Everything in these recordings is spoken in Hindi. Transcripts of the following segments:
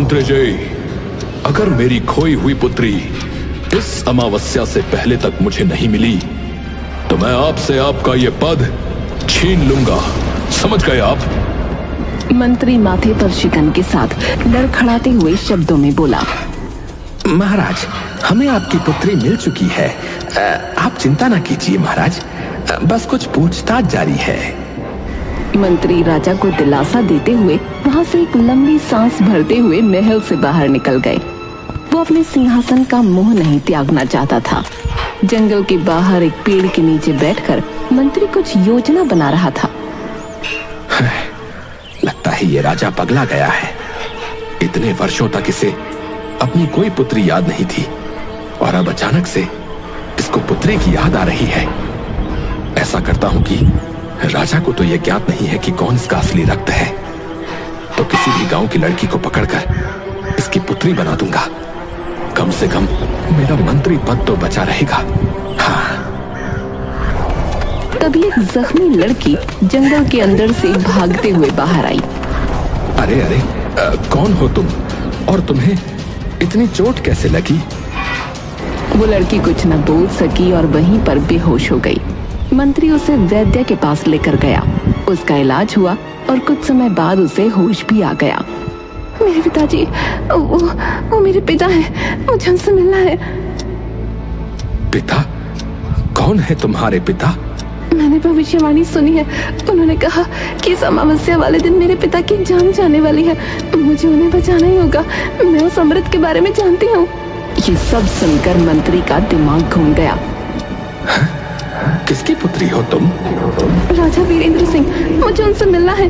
मंत्री जी, अगर मेरी खोई हुई पुत्री इस अमावस्या से पहले तक मुझे नहीं मिली तो मैं आपसे आपका ये पद छीन लूंगा। समझ गए आप? मंत्री माथे पर शिकन के साथ लड़खड़ाते हुए शब्दों में बोला। महाराज, हमें आपकी पुत्री मिल चुकी है। आप चिंता ना कीजिए महाराज, बस कुछ पूछताछ जारी है। मंत्री राजा को दिलासा देते हुए वहां से एक लंबी सांस भरते हुए महल से बाहर निकल गए। वो अपने सिंहासन का मोह नहीं त्यागना चाहता था। जंगल के बाहर एक पेड़ के नीचे बैठकर मंत्री कुछ योजना बना रहा था। लगता है ये राजा पगला गया है। इतने वर्षों तक इसे अपनी कोई पुत्री याद नहीं थी और अब अचानक से इसको पुत्री की याद आ रही है। ऐसा करता हूं कि राजा को तो यह ज्ञात नहीं है कि कौन इसका असली रक्त है, तो किसी भी गांव की लड़की को पकड़कर इसकी पुत्री बना दूंगा। कम से कम मेरा मंत्री पद तो बचा रहेगा। हाँ। तभी एक जख्मी लड़की जंगल के अंदर से भागते हुए बाहर आई। अरे अरे, कौन हो तुम और तुम्हें इतनी चोट कैसे लगी? वो लड़की कुछ न बोल सकी और वहीं पर बेहोश हो गई। मंत्री उसे वैद्य के पास लेकर गया। उसका इलाज हुआ और कुछ समय बाद उसे होश भी आ गया। मेरे पिताजी, वो मेरे पिता हैं, मुझे उनसे मिलना है। पिता? कौन है तुम्हारे पिता? मैंने भविष्यवाणी सुनी है। उन्होंने कहा कि इस अमावस्या वाले दिन मेरे पिता की जान जाने वाली है। मुझे उन्हें बचाना ही होगा। मैं उस अमृत के बारे में जानती हूँ। ये सब सुनकर मंत्री का दिमाग घूम गया। किसकी पुत्री हो तुम? राजा वीरेंद्र सिंह, मुझे उनसे मिलना है।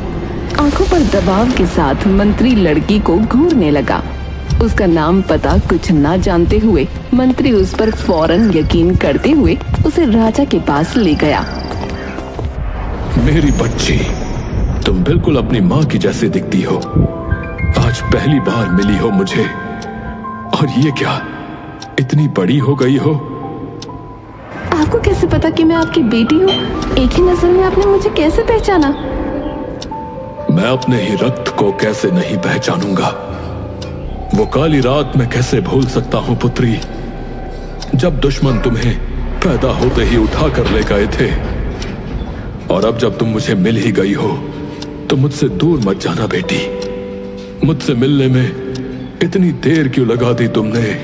आंखों पर दबाव के साथ मंत्री लड़की को घूरने लगा। उसका नाम पता कुछ ना जानते हुए मंत्री उस पर फौरन यकीन करते हुए उसे राजा के पास ले गया। मेरी बच्ची, तुम बिल्कुल अपनी माँ की जैसे दिखती हो। आज पहली बार मिली हो मुझे, और ये क्या, इतनी बड़ी हो गई हो? आपको कैसे पता कि मैं आपकी बेटी हूँ? एक ही नजर में आपने मुझे कैसे पहचाना? मैं अपने ही रक्त को कैसे नहीं पहचानूंगा? वो काली रात में कैसे भूल सकता हूँ पुत्री, जब दुश्मन तुम्हें पैदा होते ही उठा कर ले गए थे। और अब जब तुम मुझे मिल ही गई हो तो मुझसे दूर मत जाना बेटी। मुझसे मिलने में इतनी देर क्यों लगा दी तुमने?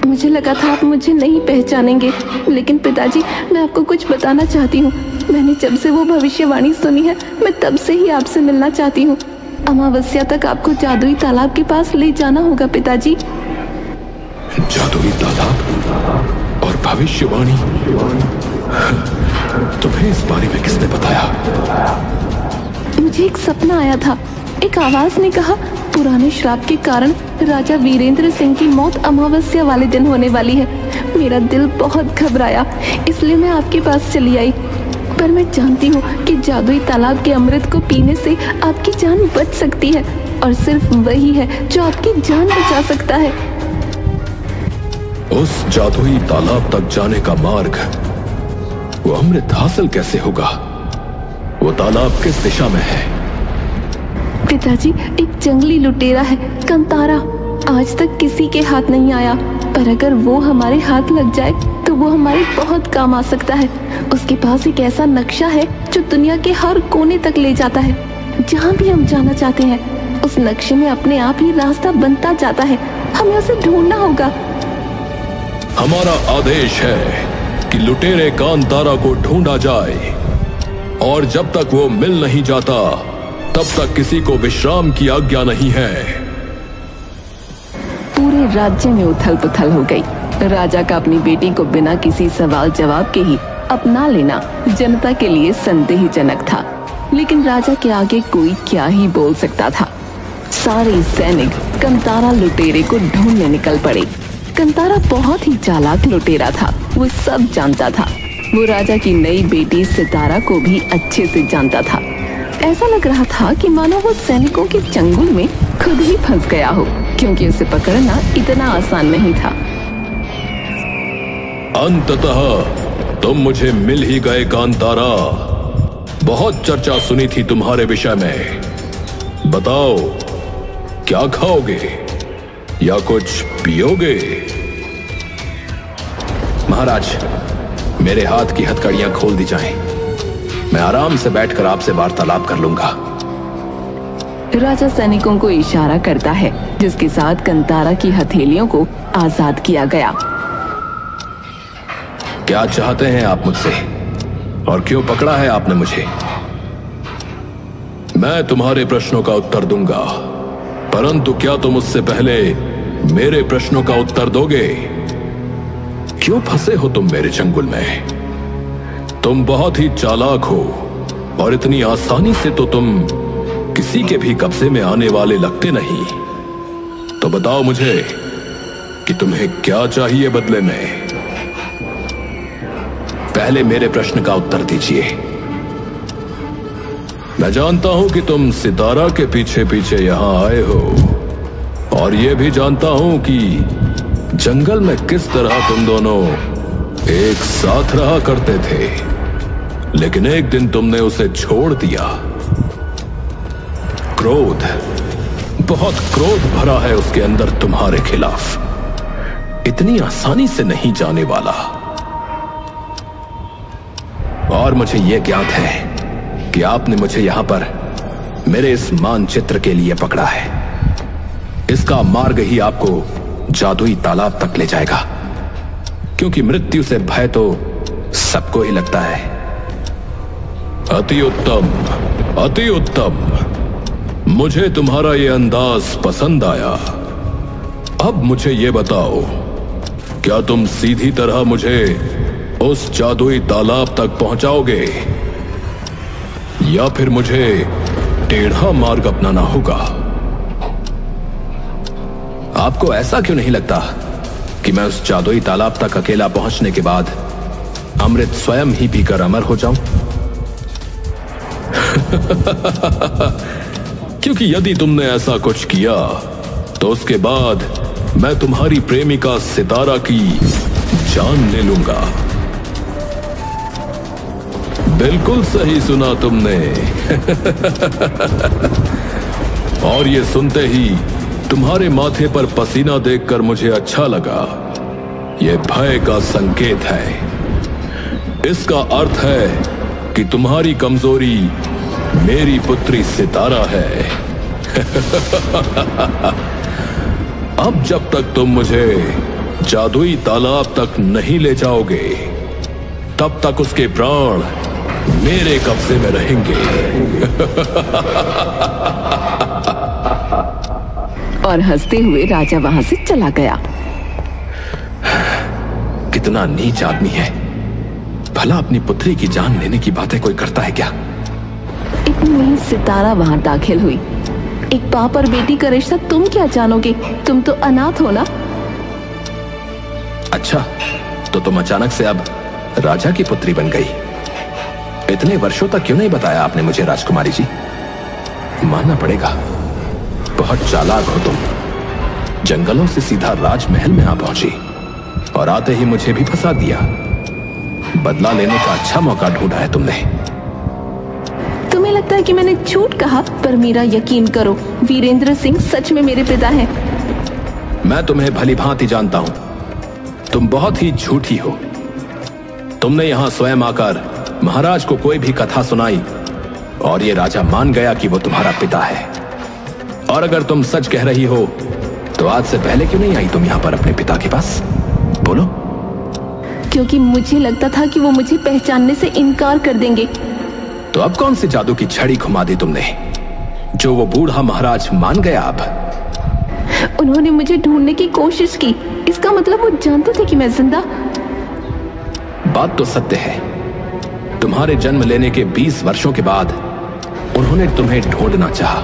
मुझे लगा था आप मुझे नहीं पहचानेंगे, लेकिन पिताजी, मैं आपको कुछ बताना चाहती हूँ। मैंने जब से वो भविष्यवाणी सुनी है, मैं तब से ही आपसे मिलना चाहती हूँ। अमावस्या तक आपको जादुई तालाब के पास ले जाना होगा पिताजी। जादुई तालाब और भविष्यवाणी? तुम्हें इस बारे में किसने बताया? मुझे एक सपना आया था। एक आवाज ने कहा, पुराने श्राप के कारण राजा वीरेंद्र सिंह की मौत अमावस्या वाले दिन होने वाली है। मेरा दिल बहुत घबराया, इसलिए मैं आपके पास चली आई। पर मैं जानती हूँ कि जादुई तालाब के अमृत को पीने से आपकी जान बच सकती है, और सिर्फ वही है जो आपकी जान बचा सकता है। उस जादुई तालाब तक जाने का मार्ग, वो अमृत हासिल कैसे होगा? वो तालाब किस दिशा में है? पिताजी, एक जंगली लुटेरा है, कंतारा। आज तक किसी के हाथ नहीं आया, पर अगर वो हमारे हाथ लग जाए तो वो हमारे बहुत काम आ सकता है। उसके पास एक ऐसा नक्शा है जो दुनिया के हर कोने तक ले जाता है। जहाँ भी हम जाना चाहते हैं, उस नक्शे में अपने आप ही रास्ता बनता जाता है। हमें उसे ढूंढना होगा। हमारा आदेश है कि लुटेरे कांतारा को ढूंढा जाए, और जब तक वो मिल नहीं जाता तब तक किसी को विश्राम की आज्ञा नहीं है। पूरे राज्य में उथल पुथल हो गई। राजा का अपनी बेटी को बिना किसी सवाल जवाब के ही अपना लेना जनता के लिए संदेहजनक था, लेकिन राजा के आगे कोई क्या ही बोल सकता था। सारे सैनिक कंतारा लुटेरे को ढूंढने निकल पड़े। कंतारा बहुत ही चालाक लुटेरा था, वो सब जानता था। वो राजा की नई बेटी सितारा को भी अच्छे से जानता था। ऐसा लग रहा था कि मानो वो सैनिकों के चंगुल में खुद ही फंस गया हो, क्योंकि उसे पकड़ना इतना आसान नहीं था। अंततः तुम मुझे मिल ही गए कांतारा। बहुत चर्चा सुनी थी तुम्हारे विषय में। बताओ, क्या खाओगे या कुछ पियोगे? महाराज, मेरे हाथ की हथकड़ियां खोल दी जाएं। मैं आराम से बैठकर आपसे वार्तालाप कर लूंगा। राजा सैनिकों को इशारा करता है, जिसके साथ कंतारा की हथेलियों को आजाद किया गया। क्या चाहते हैं आप मुझसे और क्यों पकड़ा है आपने मुझे? मैं तुम्हारे प्रश्नों का उत्तर दूंगा, परंतु क्या तुम उससे पहले मेरे प्रश्नों का उत्तर दोगे? क्यों फंसे हो तुम मेरे चंगुल में? तुम बहुत ही चालाक हो और इतनी आसानी से तो तुम किसी के भी कब्जे में आने वाले लगते नहीं। तो बताओ मुझे कि तुम्हें क्या चाहिए बदले में? पहले मेरे प्रश्न का उत्तर दीजिए। मैं जानता हूं कि तुम सितारा के पीछे पीछे यहां आए हो, और यह भी जानता हूं कि जंगल में किस तरह तुम दोनों एक साथ रहा करते थे, लेकिन एक दिन तुमने उसे छोड़ दिया। क्रोध, बहुत क्रोध भरा है उसके अंदर तुम्हारे खिलाफ, इतनी आसानी से नहीं जाने वाला। और मुझे यह ज्ञात है कि आपने मुझे यहां पर मेरे इस मानचित्र के लिए पकड़ा है। इसका मार्ग ही आपको जादुई तालाब तक ले जाएगा, क्योंकि मृत्यु से भय तो सबको ही लगता है। अति उत्तम, अति उत्तम। मुझे तुम्हारा यह अंदाज पसंद आया। अब मुझे यह बताओ, क्या तुम सीधी तरह मुझे उस जादुई तालाब तक पहुंचाओगे या फिर मुझे टेढ़ा मार्ग अपनाना होगा? आपको ऐसा क्यों नहीं लगता कि मैं उस जादुई तालाब तक अकेला पहुंचने के बाद अमृत स्वयं ही पीकर अमर हो जाऊं? क्योंकि यदि तुमने ऐसा कुछ किया तो उसके बाद मैं तुम्हारी प्रेमिका सितारा की जान ले लूंगा। बिल्कुल सही सुना तुमने। और ये सुनते ही तुम्हारे माथे पर पसीना देखकर मुझे अच्छा लगा। यह भय का संकेत है। इसका अर्थ है कि तुम्हारी कमजोरी मेरी पुत्री सितारा है। अब जब तक तुम मुझे जादुई तालाब तक नहीं ले जाओगे, तब तक उसके प्राण मेरे कब्जे में रहेंगे। और हंसते हुए राजा वहां से चला गया। कितना नीच आदमी है। भला अपनी पुत्री की जान लेने की बातें कोई करता है क्या? इतनी में ही सितारा वहां दाखिल हुई। एक बाप और बेटी का रिश्ता तुम क्या जानोगे? तुम तो अनाथ हो ना। अच्छा, तो तुम अचानक से अब राजा की पुत्री बन गई। इतने वर्षों तक क्यों नहीं बताया आपने मुझे राजकुमारी जी? मानना पड़ेगा, बहुत चालाक हो तुम। जंगलों से सीधा राजमहल में आ पहुंची और आते ही मुझे भी फंसा दिया। बदला लेने का अच्छा मौका ढूंढा है तुमने। तुम्हें लगता है कि मैंने झूठ कहा, पर मेरा यकीन करो, वीरेंद्र सिंह सच में मेरे पिता हैं। मैं तुम्हें भली भांति जानता हूं। तुम बहुत ही झूठी हो। तुमने यहां स्वयं आकर महाराज को कोई भी कथा सुनाई और ये राजा मान गया कि वो तुम्हारा पिता है। और अगर तुम सच कह रही हो तो आज से पहले क्यों नहीं आई तुम यहां पर अपने पिता के पास? बोलो। क्योंकि मुझे लगता था कि वो मुझे पहचानने से इनकार कर देंगे। तो अब कौन सी जादू की छड़ी घुमा दी तुमने जो वो बूढ़ा महाराज मान गया? अब उन्होंने मुझे ढूंढने की कोशिश की। इसका मतलब वो जानते थे कि मैं जिंदा। बात तो सत्य है। तुम्हारे जन्म लेने के 20 वर्षों के बाद उन्होंने तुम्हें ढूंढना चाहा।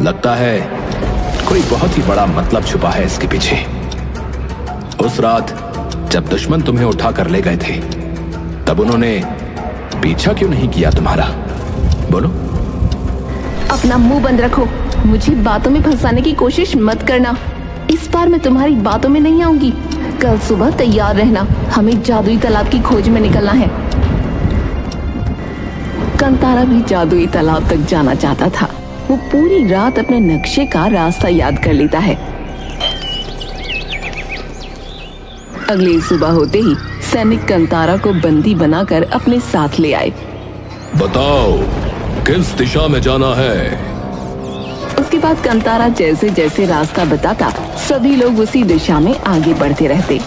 लगता है कोई बहुत ही बड़ा मतलब छुपा है इसके पीछे। उस रात जब दुश्मन तुम्हें उठा कर ले गए थे, तब उन्होंने पीछा क्यों नहीं किया तुम्हारा? बोलो। अपना मुंह बंद रखो। मुझे बातों में फंसाने की कोशिश मत करना। इस बार मैं तुम्हारी बातों में नहीं आऊंगी। कल सुबह तैयार रहना, हमें जादुई तालाब की खोज में निकलना है। कंतारा भी जादुई तालाब तक जाना चाहता था, वो पूरी रात अपने नक्शे का रास्ता याद कर लेता है। अगली सुबह होते ही सैनिक कंतारा को बंदी बनाकर अपने साथ ले आए। बताओ किस दिशा में जाना है? उसके बाद कंतारा जैसे जैसे रास्ता बताता सभी लोग उसी दिशा में आगे बढ़ते रहते।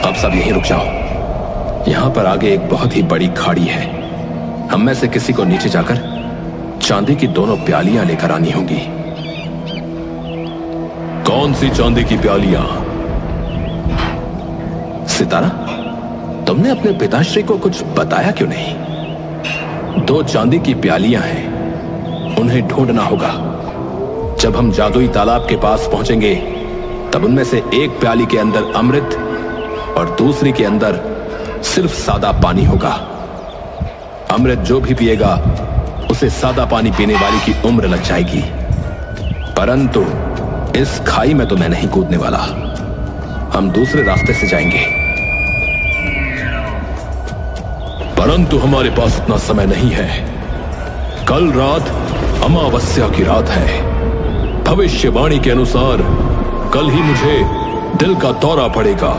अब सब यहीं रुक जाओ। यहां पर आगे एक बहुत ही बड़ी खाड़ी है। हम में से किसी को नीचे जाकर चांदी की दोनों प्यालियां लेकर आनी होंगी। कौन सी चांदी की प्यालियां? सितारा, तुमने अपने पिताश्री को कुछ बताया क्यों नहीं? 2 चांदी की प्यालियां हैं, उन्हें ढूंढना होगा। जब हम जादुई तालाब के पास पहुंचेंगे तब उनमें से एक प्याली के अंदर अमृत और दूसरी के अंदर सिर्फ सादा पानी होगा। अमृत जो भी पिएगा उसे सादा पानी पीने वाली की उम्र लग जाएगी। परंतु इस खाई में तो मैं नहीं कूदने वाला। हम दूसरे रास्ते से जाएंगे। परंतु हमारे पास इतना समय नहीं है। कल रात अमावस्या की रात है। भविष्यवाणी के अनुसार कल ही मुझे दिल का दौरा पड़ेगा।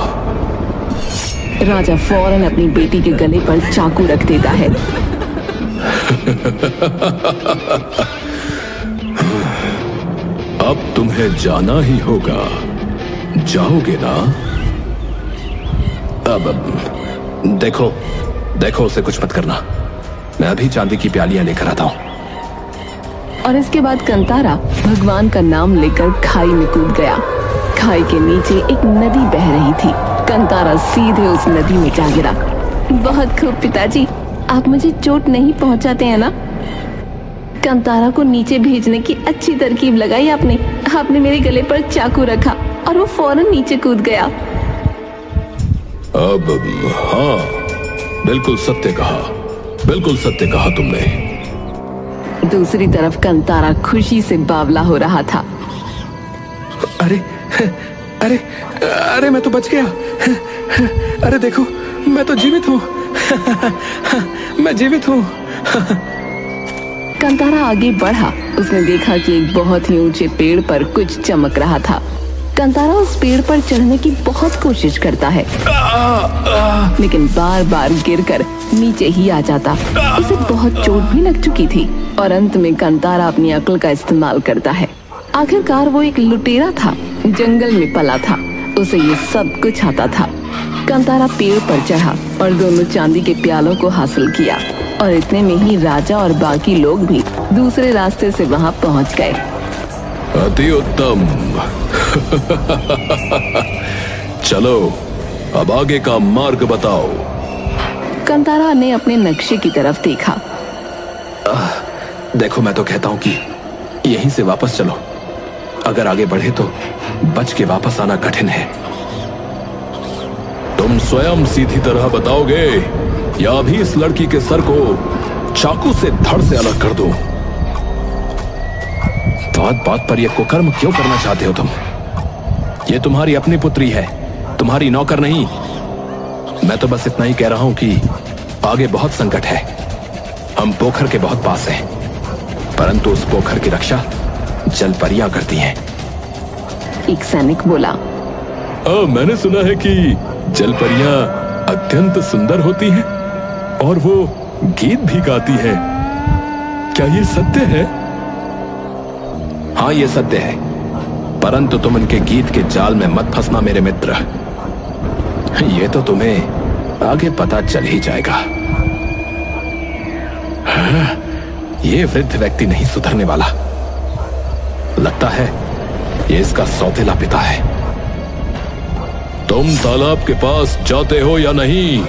राजा फौरन अपनी बेटी के गले पर चाकू रख देता है। अब तुम्हें जाना ही होगा, जाओगे ना? अब देखो उसे कुछ मत करना। मैं अभी चांदी की प्यालियां लेकर आता हूं। और इसके बाद कंतारा भगवान का नाम लेकर खाई में कूद गया। खाई के नीचे एक नदी बह रही थी। कंतारा सीधे उस नदी में जा गिरा। बहुत खूब पिताजी, आप मुझे चोट नहीं पहुंचाते हैं ना? कंतारा को नीचे भेजने की अच्छी तरकीब लगाई आपने मेरे गले पर चाकू रखा और वो फौरन नीचे कूद गया। अब हाँ, बिल्कुल सत्य कहा तुमने। दूसरी तरफ कंतारा खुशी से बावला हो रहा था। अरे अरे अरे, मैं तो बच गया। अरे देखो, मैं तो जीवित हूँ। मैं जीवित हूँ। कंतारा आगे बढ़ा। उसने देखा कि एक बहुत ही ऊंचे पेड़ पर कुछ चमक रहा था। कंतारा उस पेड़ पर चढ़ने की बहुत कोशिश करता है, लेकिन बार बार गिरकर नीचे ही आ जाता। उसे बहुत चोट भी लग चुकी थी और अंत में कंतारा अपनी अक्ल का इस्तेमाल करता है। आखिरकार वो एक लुटेरा था, जंगल में पला था, उसे ये सब कुछ आता था। कंतारा पेड़ पर चढ़ा और दोनों चांदी के प्यालों को हासिल किया और इतने में ही राजा और बाकी लोग भी दूसरे रास्ते से वहां पहुंच गए। अति उत्तम। चलो अब आगे का मार्ग बताओ। कंतारा ने अपने नक्शे की तरफ देखा। देखो, मैं तो कहता हूं कि यहीं से वापस चलो। अगर आगे बढ़े तो बच के वापस आना कठिन है। तुम स्वयं सीधी तरह बताओगे या अभी इस लड़की के सर को चाकू से धड़ से अलग कर दो? बात बात पर यह कुकर्म क्यों करना चाहते हो तुम? ये तुम्हारी अपनी पुत्री है, तुम्हारी नौकर नहीं। मैं तो बस इतना ही कह रहा हूं कि आगे बहुत संकट है। हम पोखर के बहुत पास हैं, परंतु उस पोखर की रक्षा जलपरियां करती हैं। एक सैनिक बोला। मैंने सुना है कि जलपरियां अत्यंत सुंदर होती हैं और वो गीत भी गाती हैं। क्या ये सत्य है? हाँ, ये सत्य है, परंतु तुम उनके गीत के जाल में मत फंसना मेरे मित्र। ये तो तुम्हें आगे पता चल ही जाएगा। हाँ, ये वृद्ध व्यक्ति नहीं सुधरने वाला। लगता है ये इसका सौतेला पिता है। तुम तालाब के पास जाते हो या नहीं?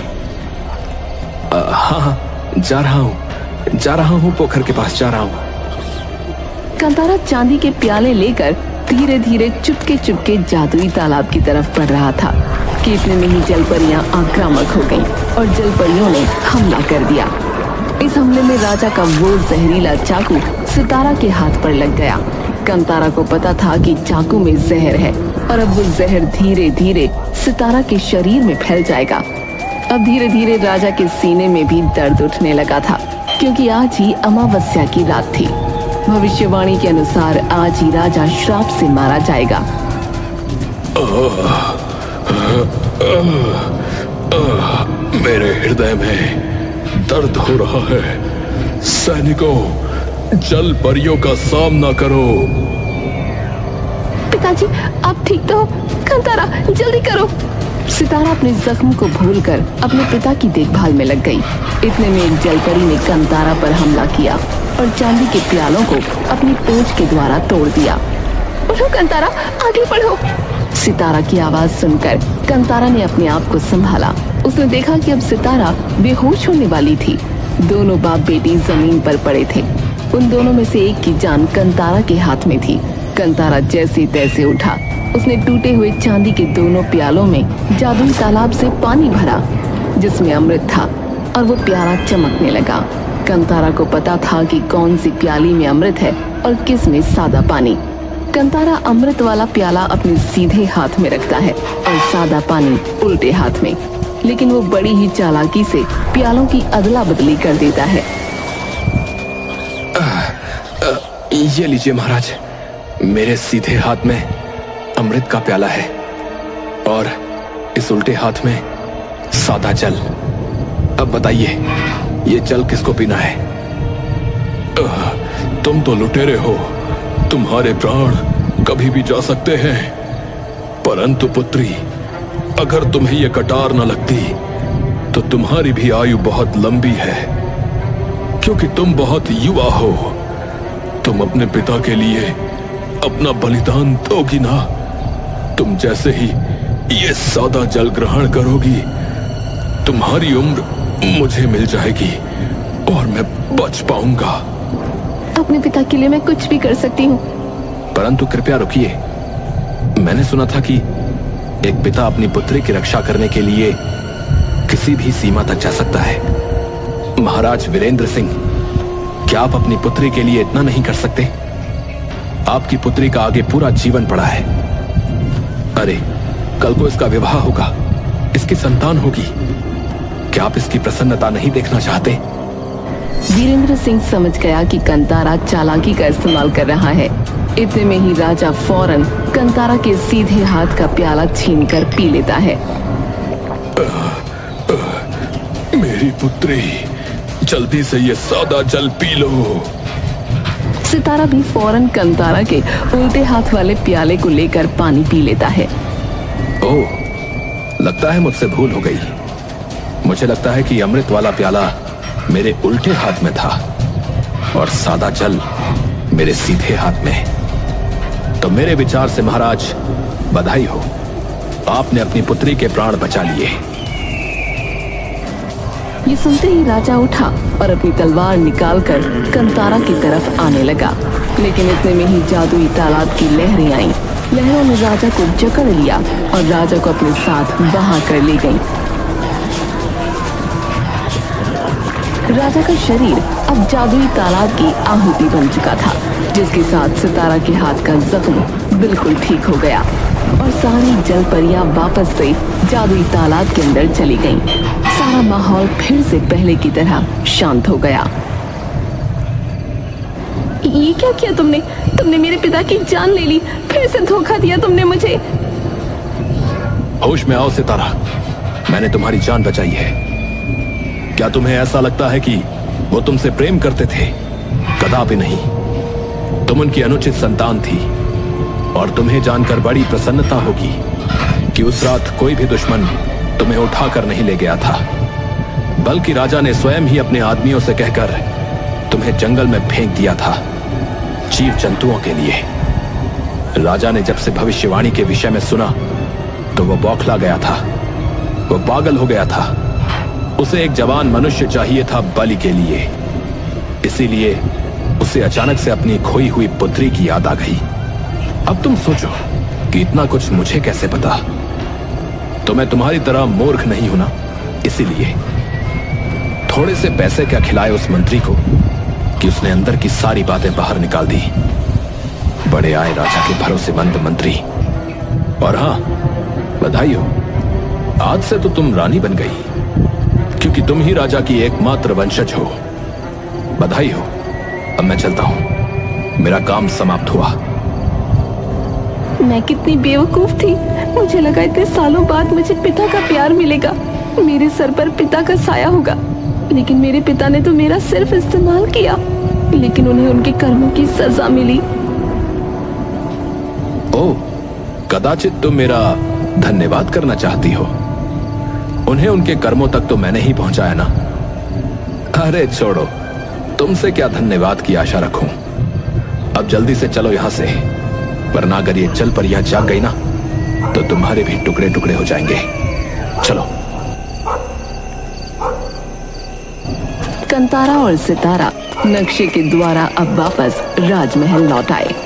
हाँ, जा रहा हूं, पोखर के पास जा रहा हूं। कंतारा चांदी के प्याले लेकर धीरे धीरे चुपके चुपके जादुई तालाब की तरफ बढ़ रहा था कि इतने में ही जलपरियां आक्रामक हो गईं और जलपरियों ने हमला कर दिया। इस हमले में राजा का वो जहरीला चाकू सितारा के हाथ पर लग गया। कंतारा को पता था कि चाकू में जहर है और अब वो जहर धीरे धीरे सितारा के शरीर में फैल जाएगा। अब धीरे धीरे राजा के सीने में भी दर्द उठने लगा था, क्योंकि आज ही अमावस्या की रात थी। भविष्यवाणी के अनुसार आज ही राजा श्राप से मारा जाएगा। मेरे हृदय में दर्द हो रहा है। सैनिकों, जल परियों का सामना करो। पिताजी, आप ठीक तो हो? कंतारा, जल्दी करो। सितारा अपने जख्म को भूलकर अपने पिता की देखभाल में लग गई। इतने में एक जलपरी ने कंतारा पर हमला किया और चांदी के प्यालों को अपनी पूंछ के द्वारा तोड़ दिया। उठो कंतारा, आगे बढ़ो। सितारा की आवाज सुनकर कंतारा ने अपने आप को संभाला। उसने देखा कि अब सितारा बेहोश होने वाली थी। दोनों बाप बेटी जमीन पर पड़े थे। उन दोनों में से एक की जान कंतारा के हाथ में थी। कंतारा जैसे तैसे उठा। उसने टूटे हुए चांदी के दोनों प्यालों में जादुई तालाब से पानी भरा, जिसमें अमृत था, और वो प्याला चमकने लगा। कंतारा को पता था कि कौन सी प्याली में अमृत है और किस में सादा पानी। कंतारा अमृत वाला प्याला अपने सीधे हाथ में रखता है और सादा पानी उल्टे हाथ में, लेकिन वो बड़ी ही चालाकी से प्यालों की अदला बदली कर देता है। ये लीजिए महाराज, मेरे सीधे हाथ में अमृत का प्याला है और इस उल्टे हाथ में सादा जल। अब बताइए, ये जल किसको पीना है? तुम तो लुटेरे हो, तुम्हारे प्राण कभी भी जा सकते हैं। परंतु पुत्री, अगर तुम्हें ये कटार न लगती तो तुम्हारी भी आयु बहुत लंबी है, क्योंकि तुम बहुत युवा हो। तुम अपने पिता के लिए अपना बलिदान दोगी ना। तुम जैसे ही ये सादा जल ग्रहण करोगी, तुम्हारी उम्र मुझे मिल जाएगी और मैं बच पाऊंगा। अपने पिता के लिए मैं कुछ भी कर सकती हूँ। परंतु कृपया रुकिए। मैंने सुना था कि एक पिता अपनी पुत्री की रक्षा करने के लिए किसी भी सीमा तक जा सकता है। महाराज वीरेंद्र सिंह, क्या आप अपनी पुत्री के लिए इतना नहीं कर सकते? आपकी पुत्री का आगे पूरा जीवन पड़ा है। अरे, कल को इसका विवाह होगा, इसकी संतान होगी। क्या आप इसकी प्रसन्नता नहीं देखना चाहते? वीरेंद्र सिंह समझ गया कि कंतारा चालाकी का इस्तेमाल कर रहा है। इतने में ही राजा फौरन कंतारा के सीधे हाथ का प्याला छीनकर पी लेता है। मेरी पुत्री, जल्दी से ये सादा जल पी लो। सितारा भी फौरन कंतारा के उल्टे हाथ वाले प्याले को लेकर पानी पी लेता है। ओह, लगता है मुझसे भूल हो गई। मुझे लगता है कि अमृत वाला प्याला मेरे उल्टे हाथ में था और सादा जल मेरे सीधे हाथ में। तो मेरे विचार से महाराज, बधाई हो, आपने अपनी पुत्री के प्राण बचा लिए। ये सुनते ही राजा उठा और अपनी तलवार निकालकर कंतारा की तरफ आने लगा, लेकिन इतने में ही जादुई तालाब की लहरें आईं। लहरों ने राजा को जकड़ लिया और राजा को अपने साथ बहा कर ले गईं। राजा का शरीर अब जादुई तालाब की आहुति बन चुका था, जिसके साथ सितारा के हाथ का जख्म बिल्कुल ठीक हो गया और सारी जलपरियां वापस से जादुई तालाब के अंदर चली गईं। सारा माहौल फिर से पहले की तरह शांत हो गया। ये क्या किया तुमने? तुमने मेरे पिता की जान ले ली, फिर से धोखा दिया तुमने मुझे। होश में आओ सितारा, मैंने तुम्हारी जान बचाई है। क्या तुम्हें ऐसा लगता है कि वो तुमसे प्रेम करते थे? कदापि नहीं। तुम उनकी अनुचित संतान थी और तुम्हें जानकर बड़ी प्रसन्नता होगी कि उस रात कोई भी दुश्मन तुम्हें उठाकर नहीं ले गया था, बल्कि राजा ने स्वयं ही अपने आदमियों से कहकर तुम्हें जंगल में फेंक दिया था, जीव जंतुओं के लिए। राजा ने जब से भविष्यवाणी के विषय में सुना तो वो बौखला गया था, वो पागल हो गया था। उसे एक जवान मनुष्य चाहिए था बलि के लिए, इसीलिए उसे अचानक से अपनी खोई हुई पुत्री की याद आ गई। अब तुम सोचो कि इतना कुछ मुझे कैसे पता? तो मैं तुम्हारी तरह मूर्ख नहीं हूं ना, इसीलिए थोड़े से पैसे क्या खिलाए उस मंत्री को कि उसने अंदर की सारी बातें बाहर निकाल दी। बड़े आए राजा के भरोसेमंद मंत्री। और हाँ, बधाई हो, आज से तो तुम रानी बन गई, क्योंकि तुम ही राजा की एकमात्र वंशज हो। बधाई हो। अब मैं चलता हूं, मेरा काम समाप्त हुआ। मैं कितनी बेवकूफ थी। मुझे लगा इतने सालों बाद मुझे पिता का प्यार मिलेगा, मेरे सर पर पिता का साया होगा। लेकिन मेरे पिता ने तो मेरा सिर्फ इस्तेमाल किया, लेकिन उन्हें उनके कर्मों की सजा मिली। ओह, कदाचित तुम मेरा धन्यवाद करना चाहती हो। उन्हें उनके कर्मों तक तो मैंने ही पहुंचाया ना। अरे छोड़ो, तुमसे क्या धन्यवाद की आशा रखूं। अब जल्दी से चलो यहां से, वरना अगर ये चल पर यह जाग गई ना तो तुम्हारे भी टुकड़े टुकड़े हो जाएंगे। चलो। कंतारा और सितारा नक्शे के द्वारा अब वापस राजमहल लौट आए।